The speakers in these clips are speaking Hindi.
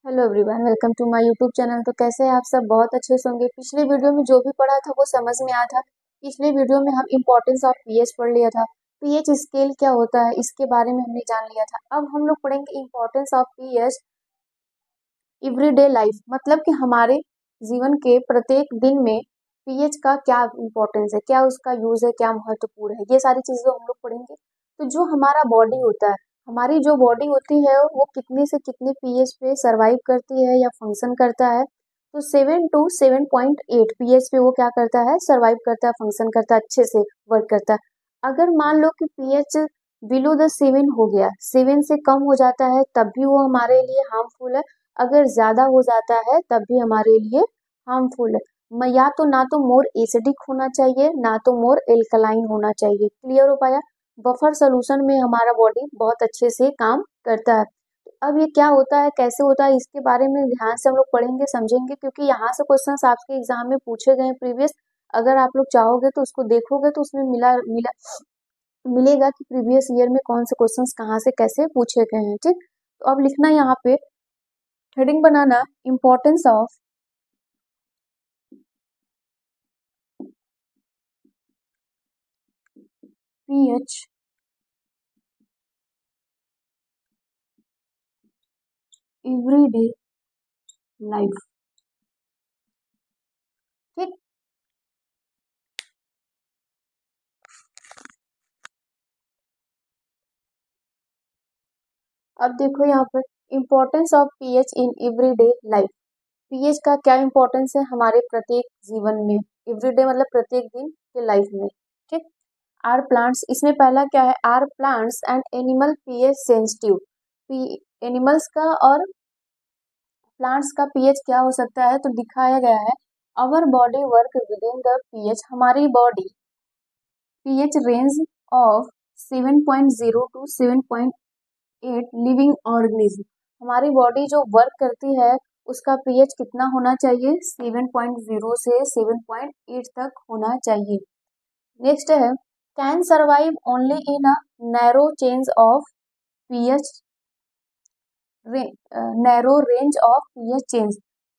Hello everyone, welcome to my YouTube channel. तो कैसे हैं आप सब? बहुत अच्छे से होंगे। पिछले वीडियो में जो भी पढ़ा था वो समझ में आया था। पिछले वीडियो में हम इम्पोर्टेंस ऑफ पीएच पढ़ लिया था। पीएच स्केल क्या होता है इसके बारे में हमने जान लिया था। अब हम लोग पढ़ेंगे importance of pH everyday life, मतलब कि हमारे जीवन के प्रत्येक दिन में पीएच का क्या इम्पोर्टेंस है, क्या उसका यूज है, क्या महत्वपूर्ण है, ये सारी चीजें हम लोग पढ़ेंगे। तो जो हमारा बॉडी होता है, हमारी जो बॉडी होती है वो कितने से कितने पीएच पे सरवाइव करती है या फंक्शन करता है। तो 7 to 7.8 पीएच पे वो क्या करता है, सरवाइव करता है, फंक्शन करता है, अच्छे से वर्क करता है। अगर मान लो कि पीएच बिलो द 7 हो गया, 7 से कम हो जाता है, तब भी वो हमारे लिए हार्मफुल है। अगर ज्यादा हो जाता है तब भी हमारे लिए हार्मफुल है। या तो ना तो मोर एसिडिक होना चाहिए, ना तो मोर एल्कलाइन होना चाहिए। क्लियर हो पाया? बफर सोल्यूशन में हमारा बॉडी बहुत अच्छे से काम करता है। अब ये क्या होता है, कैसे होता है, इसके बारे में ध्यान से हम लोग पढ़ेंगे, समझेंगे, क्योंकि यहाँ से क्वेश्चंस आपके एग्जाम में पूछे गए प्रीवियस। अगर आप लोग चाहोगे तो उसको देखोगे तो उसमें मिलेगा कि प्रीवियस ईयर में कौन से क्वेश्चंस कहाँ से कैसे पूछे गए हैं। ठीक, तो अब लिखना यहाँ पे, heading banana, importance of pH everyday life. ठीक, अब देखो यहाँ पर importance of pH in everyday life. PH का क्या इम्पोर्टेंस है हमारे प्रत्येक जीवन में, एवरीडे मतलब प्रत्येक दिन के लाइफ में। ठीक, आर प्लांट्स, इसमें पहला क्या है, are plants and animal pH sensitive. Animals का और प्लांट्स का पीएच क्या हो सकता है, तो दिखाया गया है, our body work with in the pH, हमारी body pH range of 7.0 to 7.8 living organism. हमारी बॉडी जो वर्क करती है उसका पीएच कितना होना चाहिए, 7.0 से 7.8 तक होना चाहिए। नेक्स्ट है, can survive only in a narrow change of pH, narrow range of pH change.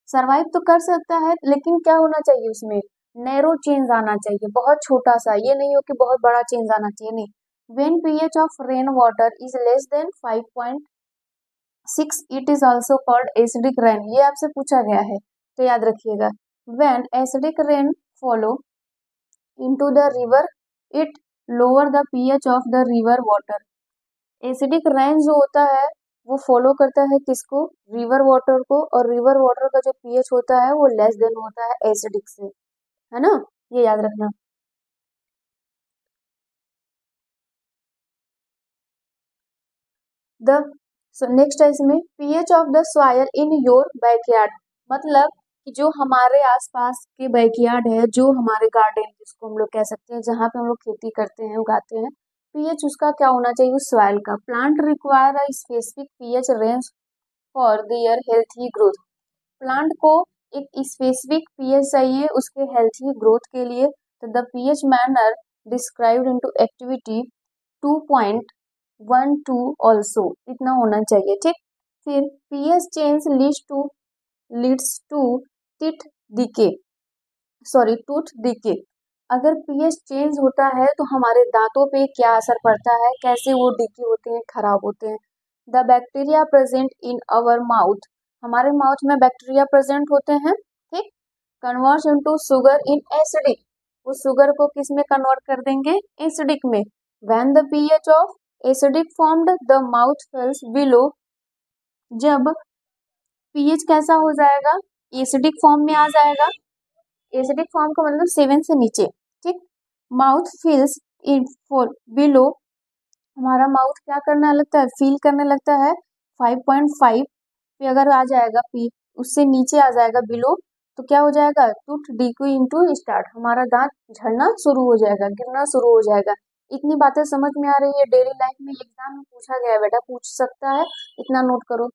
Survive तो कर सकता है लेकिन क्या होना चाहिए उसमें, नैरो चेंज आना चाहिए, बहुत छोटा सा, ये नहीं हो कि बहुत बड़ा चेंज आना चाहिए, नहीं। When pH of rain water is less than 5.6 it is also called acidic rain, ये आपसे पूछा गया है तो याद रखिएगा। When acidic rain follow into the river it lower the pH of the river water. Acidic rain जो होता है वो फॉलो करता है किसको, रिवर वाटर को, और रिवर वाटर का जो पीएच होता है वो लेस देन होता है एसिडिक से, है ना, ये याद रखना। द नेक्स्ट है इसमें, pH of the soil in your backyard, मतलब कि जो हमारे आसपास के बैकयार्ड है, जो हमारे गार्डन जिसको हम लोग कह सकते हैं, जहाँ पे हम लोग खेती करते हैं, उगाते हैं, पीएच उसका क्या होना चाहिए, उस सॉइल का। Plant require a specific pH range for their healthy growth, plant को एक स्पेसिफिक पीएच चाहिए उसके हेल्थी ग्रोथ के लिए। तो the pH manner described into activity 2.12 also, इतना होना चाहिए। ठीक, फिर pH change leads to teeth decay, sorry tooth decay. अगर पीएच चेंज होता है तो हमारे दांतों पे क्या असर पड़ता है, कैसे वो डिके होते हैं, खराब होते हैं। The bacteria present in our mouth, हमारे माउथ में बैक्टीरिया प्रेजेंट होते हैं। ठीक, converts into sugar in acidic, वो शुगर को किस में कन्वर्ट कर देंगे, एसिडिक में। When the pH of acidic formed the mouth fails below, जब पीएच कैसा हो जाएगा, एसिडिक फॉर्म में आ जाएगा। एसिडिक फॉर्म का मतलब 7 से नीचे। ठीक, mouth feels in for below, हमारा माउथ क्या करने लगता है, फील करने लगता है 5.5 पे अगर आ जाएगा पी, उससे नीचे आ जाएगा बिलो, तो क्या हो जाएगा, टूथ डिक्यू इनटू स्टार्ट, हमारा दांत झड़ना शुरू हो जाएगा, गिरना शुरू हो जाएगा। इतनी बातें समझ में आ रही है, डेली लाइफ में एग्जाम में पूछा गया है बेटा, पूछ सकता है, इतना नोट करो।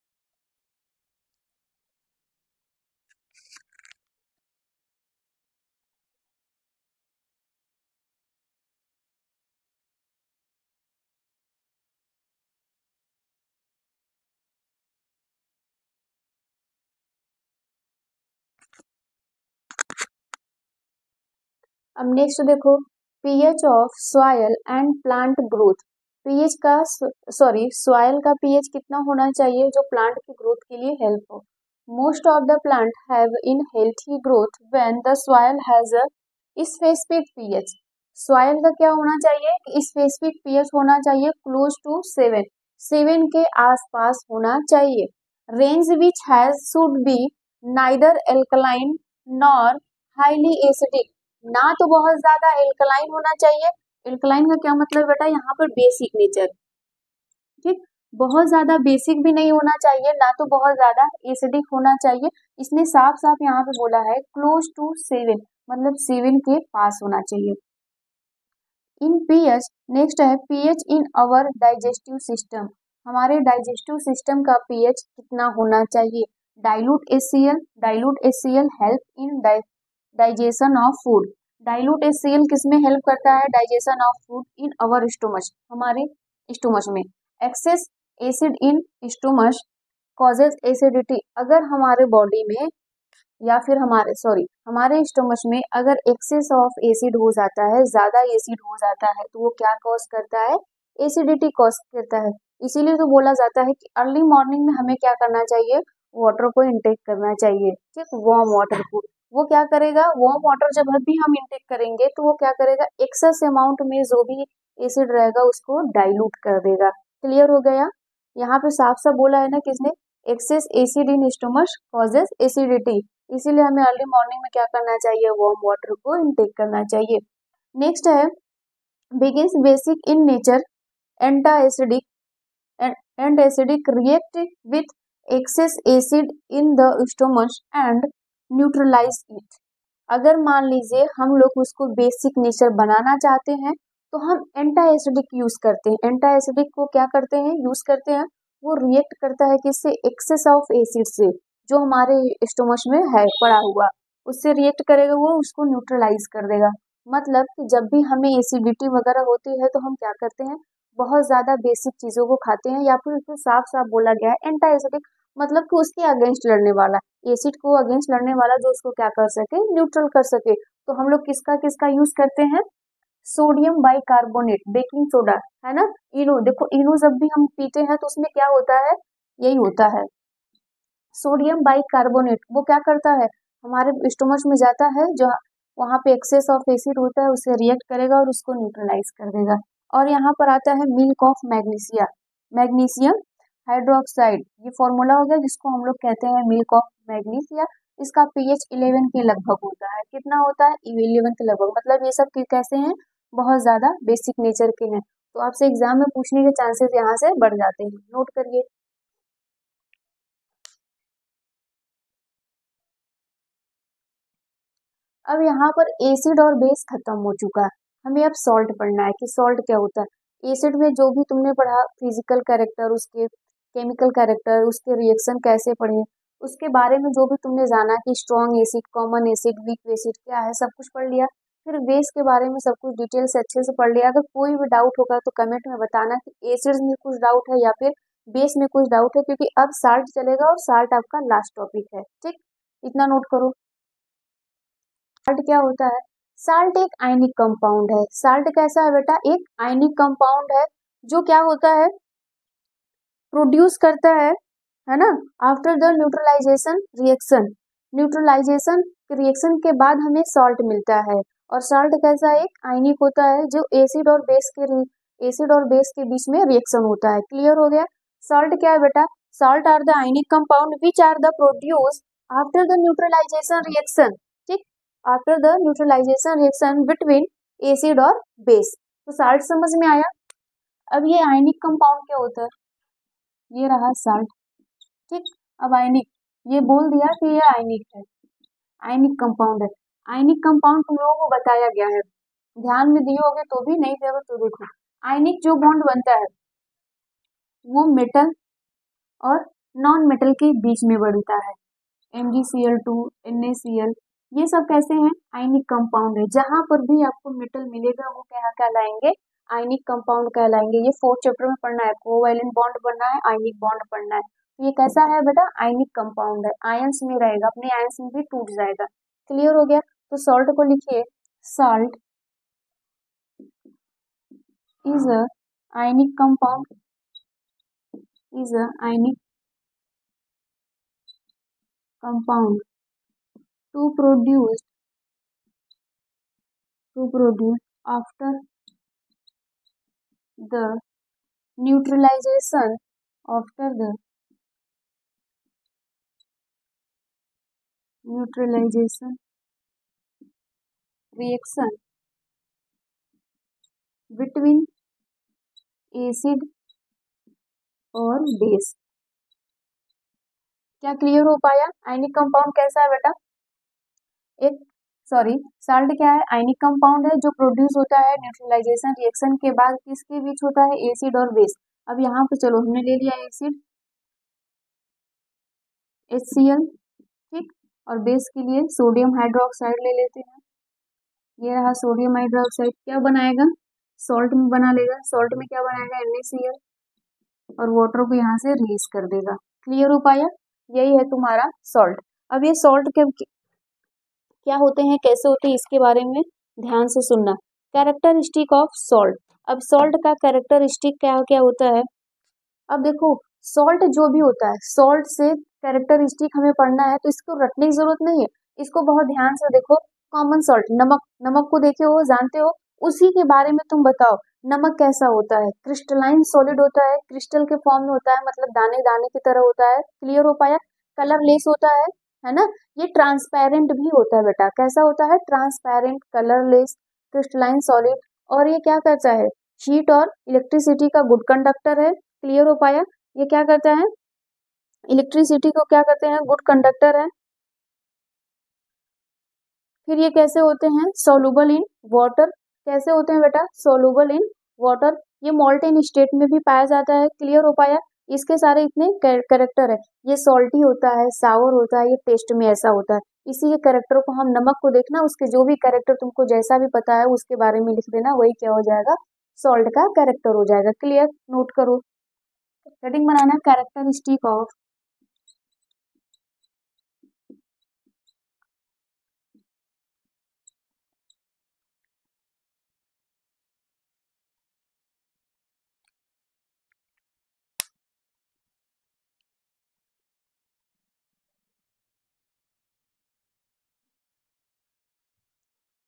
अब नेक्स्ट देखो, pH of soil and plant growth. PH का सॉयल का पीएच कितना होना चाहिए जो प्लांट की ग्रोथ के लिए हेल्प हो। Most of the plant have in healthy growth when the soil has a specific pH. Soil का क्या होना चाहिए, स्पेसिफिक पीएच होना चाहिए क्लोज टू 7 के आसपास होना चाहिए। Range which has should be neither alkaline nor highly acidic. ना तो बहुत ज्यादा एल्कलाइन होना चाहिए, एल्कलाइन का क्या मतलब बेटा, यहाँ पर बेसिक नेचर, ठीक, बहुत ज्यादा बेसिक भी नहीं होना चाहिए, ना तो बहुत ज्यादा एसिडिक होना चाहिए। इसने साफ साफ यहाँ पे बोला है क्लोज टू 7, मतलब 7 के पास होना चाहिए। इन पीएच, नेक्स्ट है पीएच इन अवर डाइजेस्टिव सिस्टम। हमारे डाइजेस्टिव सिस्टम का पीएच कितना होना चाहिए। Dilute HCL help in digestion of food. Dilute HCL किसमें हेल्प करता है, digestion of food in our stomach, हमारे स्टोमच में। एक्सेस एसिड इन स्टोमच कॉजेज एसिडिटी। अगर हमारे बॉडी में या फिर हमारे स्टोमच में अगर एक्सेस ऑफ एसिड हो जाता है, ज्यादा एसिड हो जाता है, तो वो क्या कॉज करता है, एसिडिटी कॉज करता है। इसीलिए तो बोला जाता है कि अर्ली मॉर्निंग में हमें क्या करना चाहिए, वाटर को इंटेक करना चाहिए, ठीक, वार्म वाटर को। वो क्या करेगा, वार्म वाटर जब भी हम इंटेक करेंगे तो वो क्या करेगा, एक्सेस अमाउंट में जो भी एसिड रहेगा उसको डाइल्यूट कर देगा। क्लियर हो गया, यहाँ पे साफ साफ बोला है ना किसने, एक्सेस एसिड इन स्टोमच कॉजेज एसिडिटी। इसीलिए हमें अर्ली मॉर्निंग में क्या करना चाहिए, वार्म वाटर को इंटेक करना चाहिए। नेक्स्ट है begins basic in nature antacid react with excess acid in the stomach and neutralize it. अगर मान लीजिए हम लोग उसको बेसिक नेचर बनाना चाहते हैं तो हम एंटा एसिडिक यूज करते हैं। एंटा एसिडिक को क्या करते हैं, यूज करते हैं, वो रिएक्ट करता है किससे, एक्सेस ऑफ एसिड से, जो हमारे स्टोमच में है पड़ा हुआ, उससे रिएक्ट करेगा, वो उसको न्यूट्रलाइज कर देगा। मतलब कि जब भी हमें एसिडिटी वगैरह होती है तो हम क्या करते हैं, बहुत ज्यादा बेसिक चीजों को खाते हैं, या फिर उसको साफ साफ बोला गया है एंटा एसिडिक, मतलब कि उसके अगेंस्ट लड़ने वाला, एसिड को अगेंस्ट लड़ने वाला, जो उसको क्या कर सके, न्यूट्रल कर सके। तो हम लोग किसका किसका यूज करते हैं, सोडियम बाइकार्बोनेट, बेकिंग सोडा, है ना, इनो। देखो इनो जब भी हम पीते हैं तो उसमें क्या होता है, यही होता है, सोडियम बाइकार्बोनेट। वो क्या करता है, हमारे स्टोमच में जाता है, जो वहां पे एक्सेस ऑफ एसिड होता है उससे रिएक्ट करेगा और उसको न्यूट्रलाइज कर देगा। और यहाँ पर आता है milk of magnesia, magnesium hydroxide, ये फॉर्मूला हो गया जिसको हम लोग कहते हैं मिल्क ऑफ मैग्नीशिया। इसका पीएच 11 के लगभग होता है, कितना होता है, 11 के लगभग। मतलब ये सब कैसे हैं, बहुत ज्यादा बेसिक नेचर के हैं, तो आपसे एग्जाम में पूछने के चांसेस यहाँ से बढ़ जाते हैं, नोट करिए। अब यहाँ पर एसिड और बेस खत्म हो चुका है, हमें अब सॉल्ट पढ़ना है कि सॉल्ट क्या होता है। एसिड में जो भी तुमने पढ़ा, फिजिकल कैरेक्टर, उसके केमिकल कैरेक्टर, उसके रिएक्शन कैसे पढ़े, उसके बारे में जो भी तुमने जाना कि strong acid, common acid, weak acid क्या है, सब कुछ पढ़ लिया। फिर बेस के बारे में सब कुछ डिटेल से अच्छे से पढ़ लिया। अगर कोई भी डाउट होगा तो कमेंट में बताना कि एसिड्स में कुछ डाउट है या फिर बेस में कुछ डाउट है, क्योंकि अब साल्ट चलेगा और साल्ट आपका लास्ट टॉपिक है, ठीक, इतना नोट करो। साल्ट क्या होता है, साल्ट एक आयनिक कंपाउंड है। साल्ट कैसा है बेटा, एक आयनिक कंपाउंड है, जो क्या होता है, प्रोड्यूस करता है ना, after the neutralization reaction. Neutralization reaction के बाद हमें सॉल्ट मिलता है। और सॉल्ट कैसा है, एक आयनिक होता है, जो एसिड और बेस के बीच में रिएक्शन होता है। क्लियर हो गया, सॉल्ट क्या है बेटा, salt are the ionic compound which are the produce after the neutralization reaction, ठीक, after the neutralization reaction between acid और बेस। तो साल्ट समझ में आया। अब ये आयनिक कंपाउंड क्या होता है, ये रहा साल्ट, ठीक। अब आयनिक, ये बोल दिया कि ये आयनिक है, आयनिक कंपाउंड है। आयनिक कंपाउंड तुम लोगों को बताया गया है, ध्यान में दिए होगे तो भी, नहीं दिए तो देखो। आयनिक जो बॉन्ड बनता है वो मेटल और नॉन मेटल के बीच में बनता है। MgCl2, NaCl, ये सब कैसे हैं, आयनिक कंपाउंड है। जहां पर भी आपको मेटल मिलेगा वो क्या कहलाएंगे, आयनिक कंपाउंड कहलाएंगे। ये 4th चैप्टर में पढ़ना है, कोवैलेंट बॉन्ड पढ़ना है, आयनिक बॉन्ड पढ़ना है। तो ये कैसा है बेटा, आयनिक कंपाउंड है, आयंस में रहेगा, अपने आयंस में भी टूट जाएगा। क्लियर हो गया, तो सॉल्ट को लिखिए, salt is a ionic compound is a ionic compound to produce after the neutralization after the neutralization reaction between acid और बेस। क्या क्लियर हो पाया? आयनिक कंपाउंड कैसा है बेटा? एक साल्ट क्या है? आयनिक कंपाउंड है जो प्रोड्यूस होता है न्यूट्रलाइजेशन रिएक्शन के बाद किसके बीच होता है? एसिड और बेस। अब यहाँ पे चलो हमने ले लिया एसिड HCl, ठीक, और बेस के लिए सोडियम हाइड्रोक्साइड ले लेते हैं। ये रहा सोडियम हाइड्रोक्साइड, क्या बनाएगा? सॉल्ट में बना लेगा। सॉल्ट में क्या बनाएगा? NaCl, और वाटर को यहाँ से रिलीज कर देगा। क्लियर हो पाया? यही है तुम्हारा सॉल्ट। अब ये सॉल्ट के क्या होते हैं, कैसे होते हैं, इसके बारे में ध्यान से सुनना। Characteristic of salt. अब सॉल्ट का कैरेक्टरिस्टिक क्या क्या होता है? अब देखो सॉल्ट जो भी होता है, सॉल्ट से कैरेक्टरिस्टिक हमें पढ़ना है तो इसको रटने की जरूरत नहीं है, इसको बहुत ध्यान से देखो। कॉमन सॉल्ट, नमक, नमक को देखे हो, जानते हो, उसी के बारे में तुम बताओ। नमक कैसा होता है? क्रिस्टलाइन सॉलिड होता है, क्रिस्टल के फॉर्म में होता है, मतलब दाने दाने की तरह होता है। क्लियर हो पाया? कलरलेस होता है ना? ये ट्रांसपेरेंट भी होता है बेटा। कैसा होता है? Transparent, colourless, crystalline solid. और ये क्या करता है? हीट और इलेक्ट्रिसिटी का गुड कंडक्टर है। क्लियर हो पाया? ये क्या करता है? इलेक्ट्रिसिटी को क्या करते हैं? गुड कंडक्टर है। फिर ये कैसे होते हैं? Soluble in water. कैसे होते हैं बेटा? Soluble in water. ये मोल्टेन स्टेट में भी पाया जाता है। क्लियर हो पाया? इसके सारे इतने कैरेक्टर है। ये सॉल्टी होता है, सावर होता है, ये टेस्ट में ऐसा होता है। इसी के कैरेक्टर को हम, नमक को देखना, उसके जो भी कैरेक्टर तुमको जैसा भी पता है उसके बारे में लिख देना, वही क्या हो जाएगा? सॉल्ट का कैरेक्टर हो जाएगा। क्लियर? नोट करो, हेडिंग बनाना, कैरेक्टरिस्टिक ऑफ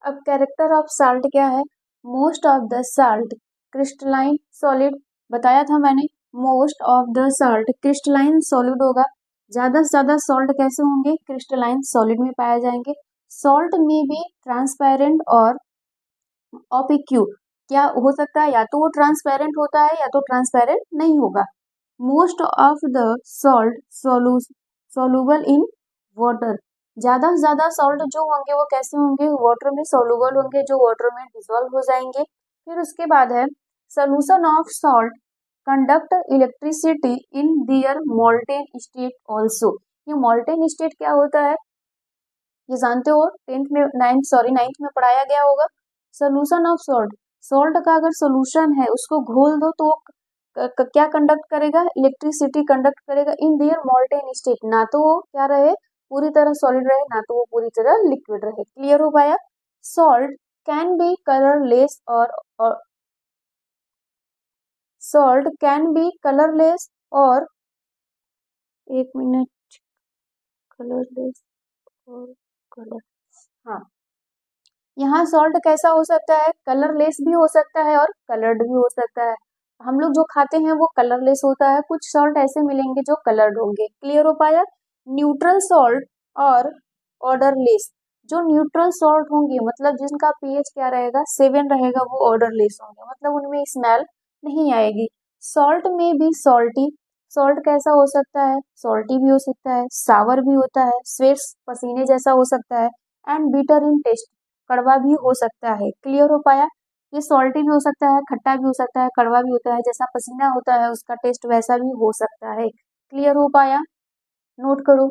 अब कैरेक्टर ऑफ साल्ट क्या है? Most of the salt crystalline solid, बताया था मैंने। Most of the salt crystalline solid होगा। ज्यादा से ज्यादा सॉल्ट कैसे होंगे? क्रिस्टलाइन सॉलिड में पाए जाएंगे। सॉल्ट में भी ट्रांसपेरेंट और ऑपिक्यू, क्या हो सकता है? या तो वो ट्रांसपेरेंट होता है या तो ट्रांसपेरेंट नहीं होगा। Most of the salt soluble in water, ज्यादा से ज्यादा सॉल्ट जो होंगे वो कैसे होंगे? वाटर में सोलूबल होंगे, जो वाटर में डिसॉल्व हो जाएंगे। फिर उसके बाद है solution of salt conduct electricity in their molten state also. ये मोल्टेन स्टेट क्या होता है? ये जानते हो, नाइन्थ में पढ़ाया गया होगा। सोल्यूशन ऑफ सॉल्ट, सॉल्ट का अगर सोल्यूशन है उसको घोल दो तो क्या कंडक्ट करेगा? इलेक्ट्रिसिटी कंडक्ट करेगा इन देयर मोल्टेन स्टेट। ना तो वो क्या रहे? पूरी तरह सॉलिड रहे, ना तो वो पूरी तरह लिक्विड रहे। क्लियर हो पाया? सॉल्ट कैन बी कलरलेस और सॉल्ट कैन बी कलरलेस और, एक मिनट, कलरलेस और कलर, हाँ, यहाँ सॉल्ट कैसा हो सकता है? कलरलेस भी हो सकता है और कलर्ड भी हो सकता है। हम लोग जो खाते हैं वो कलरलेस होता है, कुछ सॉल्ट ऐसे मिलेंगे जो कलर्ड होंगे। क्लियर हो पाया? न्यूट्रल सॉल्ट और ऑर्डरलेस, जो न्यूट्रल सॉल्ट होंगे मतलब जिनका पीएच क्या रहेगा? 7 रहेगा, वो ऑर्डरलेस होंगे, मतलब उनमें स्मेल नहीं आएगी। सॉल्ट में भी सॉल्टी, सॉल्ट कैसा हो सकता है? सॉल्टी भी हो सकता है, सावर भी होता है, स्वेट पसीने जैसा हो सकता है, एंड बिटर इन टेस्ट, कड़वा भी हो सकता है। क्लियर हो पाया? ये सॉल्टी भी हो सकता है, खट्टा भी हो सकता है, कड़वा भी होता है, जैसा पसीना होता है उसका टेस्ट वैसा भी हो सकता है। क्लियर हो पाया? नोट करो।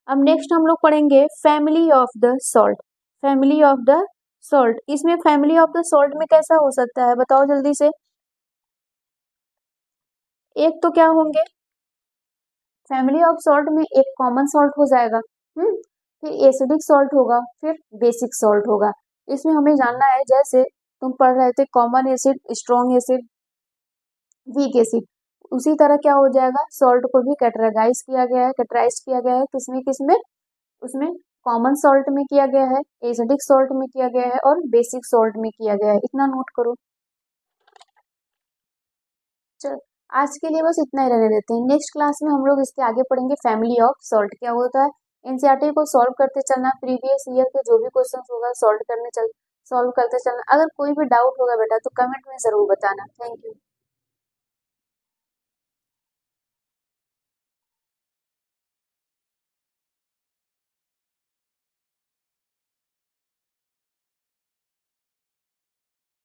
अब नेक्स्ट हम लोग पढ़ेंगे family of the salt. Family of the salt, इसमें फैमिली ऑफ द सॉल्ट में कैसा हो सकता है बताओ जल्दी से। एक तो क्या होंगे? फैमिली ऑफ सॉल्ट में एक कॉमन सॉल्ट हो जाएगा, फिर एसिडिक सॉल्ट होगा, फिर बेसिक सॉल्ट होगा। इसमें हमें जानना है, जैसे तुम पढ़ रहे थे common acid, strong acid, weak acid, उसी तरह क्या हो जाएगा, सॉल्ट को भी कैटेगराइज किया गया है, कैटेगराइज किया गया है किसमें किसमें, उसमें कॉमन सॉल्ट में किया गया है, एसिडिक सॉल्ट में किया गया है और बेसिक सॉल्ट में किया गया है। इतना नोट करो। चल, आज के लिए बस इतना ही रहने देते हैं। नेक्स्ट क्लास में हम लोग इसके आगे पढ़ेंगे फैमिली ऑफ सॉल्ट क्या होता है। एनसीईआरटी को सॉल्व करते चलना, प्रीवियस ईयर के जो भी क्वेश्चन होगा सॉल्व करते चलना। अगर कोई भी डाउट होगा बेटा तो कमेंट में जरूर बताना। Thank you.